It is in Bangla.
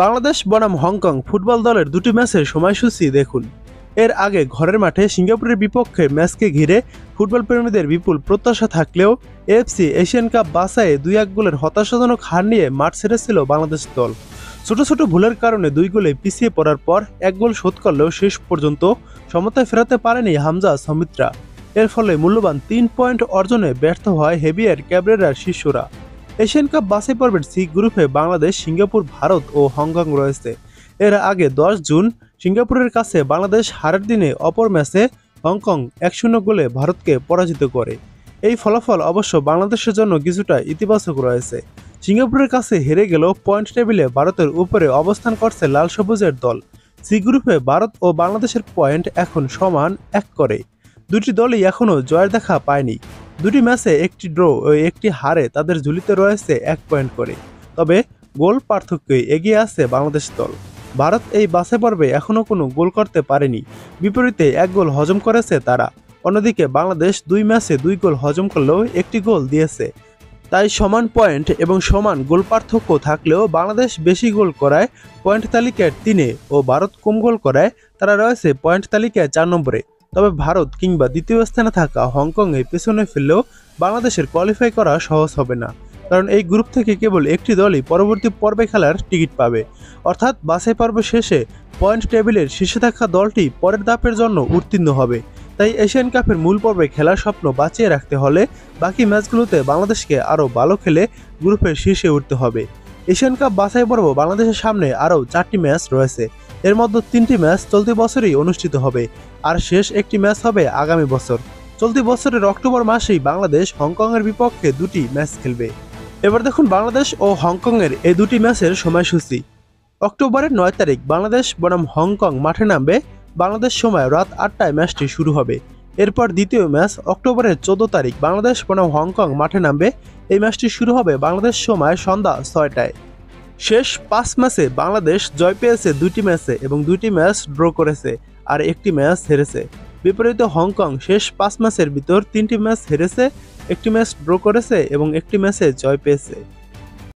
বাংলাদেশ বনাম হংকং ফুটবল দলের দুটি ম্যাচের সময়সূচি দেখুন। এর আগে ঘরের মাঠে সিঙ্গাপুরের বিপক্ষে ম্যাচকে ঘিরে ফুটবল প্রেমীদের বিপুল প্রত্যাশা থাকলেও এএফসি এশিয়ান কাপ বাছাইয়ে 2-1 গোলের হতাশাজনক হার নিয়ে মাঠ ছেড়েছিল বাংলাদেশ দল। ছোট ছোট ভুলের কারণে 2 গোলে পিছিয়ে পড়ার পর 1 গোল শোধ করলেও শেষ পর্যন্ত সমতায় ফেরাতে পারেনি হামজা সমিত্রা। এর ফলে মূল্যবান 3 পয়েন্ট অর্জনে ব্যর্থ হয় হেভিয়ার ক্যাবরেরার শিষ্যরা। এশিয়ান কাপ বাছাই পর্বের সি গ্রুপে বাংলাদেশ, সিঙ্গাপুর, ভারত ও হংকং রয়েছে। এর আগে 10 জুন সিঙ্গাপুরের কাছে বাংলাদেশ হারের দিনে অপর ম্যাচে হংকং 1-0 গোলে ভারতকে পরাজিত করে। এই ফলাফল অবশ্য বাংলাদেশের জন্য কিছুটা ইতিবাচক রয়েছে। সিঙ্গাপুরের কাছে হেরে গেলেও পয়েন্ট টেবিলে ভারতের উপরে অবস্থান করছে লাল সবুজের দল। সি গ্রুপে ভারত ও বাংলাদেশের পয়েন্ট এখন সমান 1 করে। দুটি দলই এখনও জয়ের দেখা পায়নি। দুটি ম্যাচে একটি ড্র ও একটি হারে তাদের ঝুলিতে রয়েছে 1 পয়েন্ট করে। তবে গোল পার্থক্যে এগিয়ে আছে বাংলাদেশ দল। ভারত এই বাছাই পর্বে এখনও কোনো গোল করতে পারেনি, বিপরীতে 1 গোল হজম করেছে তারা। অন্যদিকে বাংলাদেশ 2 ম্যাচে 2 গোল হজম করলেও একটি গোল দিয়েছে। তাই সমান পয়েন্ট এবং সমান গোল পার্থক্য থাকলেও বাংলাদেশ বেশি গোল করায় পয়েন্ট তালিকার 3-এ ও ভারত কম গোল করায় তারা রয়েছে পয়েন্ট তালিকায় 4 নম্বরে। তবে ভারত কিংবা দ্বিতীয় স্থানে থাকা হংকংয়ে পেছনে ফেললেও বাংলাদেশের কোয়ালিফাই করা সহজ হবে না, কারণ এই গ্রুপ থেকে কেবল একটি দলই পরবর্তী পর্বে খেলার টিকিট পাবে। অর্থাৎ বাছাই পর্ব শেষে পয়েন্ট টেবিলের শীর্ষে থাকা দলটি পরের ধাপের জন্য উত্তীর্ণ হবে। তাই এশিয়ান কাপের মূল পর্বে খেলার স্বপ্ন বাঁচিয়ে রাখতে হলে বাকি ম্যাচগুলোতে বাংলাদেশকে আরও ভালো খেলে গ্রুপের শীর্ষে উঠতে হবে। এশিয়ান কাপ বাছাই পর্ব বাংলাদেশের সামনে আরও 4টি ম্যাচ রয়েছে। এর মধ্যে 3টি ম্যাচ চলতি বছরই অনুষ্ঠিত হবে, আর শেষ একটি ম্যাচ হবে আগামী বছর। চলতি বছরের অক্টোবর মাসেই বাংলাদেশ হংকংয়ের বিপক্ষে 2টি ম্যাচ খেলবে। এবার দেখুন বাংলাদেশ ও হংকংয়ের এই 2টি ম্যাচের সময়সূচি। অক্টোবরের 9 তারিখ বাংলাদেশ বনাম হংকং মাঠে নামবে। বাংলাদেশ সময় রাত 8টায় ম্যাচটি শুরু হবে। এরপর দ্বিতীয় ম্যাচ অক্টোবরের 14 তারিখ বাংলাদেশ বনাম হংকং মাঠে নামবে। এই ম্যাচটি শুরু হবে বাংলাদেশ সময় সন্ধ্যা 6টায়। শেষ 5 ম্যাচে বাংলাদেশ জয় পেয়েছে 2টি ম্যাচে এবং 2টি ম্যাচ ড্র করেছে আর একটি ম্যাচ হেরেছে। বিপরীতে হংকং শেষ 5 ম্যাচের ভিতর 3টি ম্যাচ হেরেছে, একটি ম্যাচ ড্র করেছে এবং একটি ম্যাচে জয় পেয়েছে।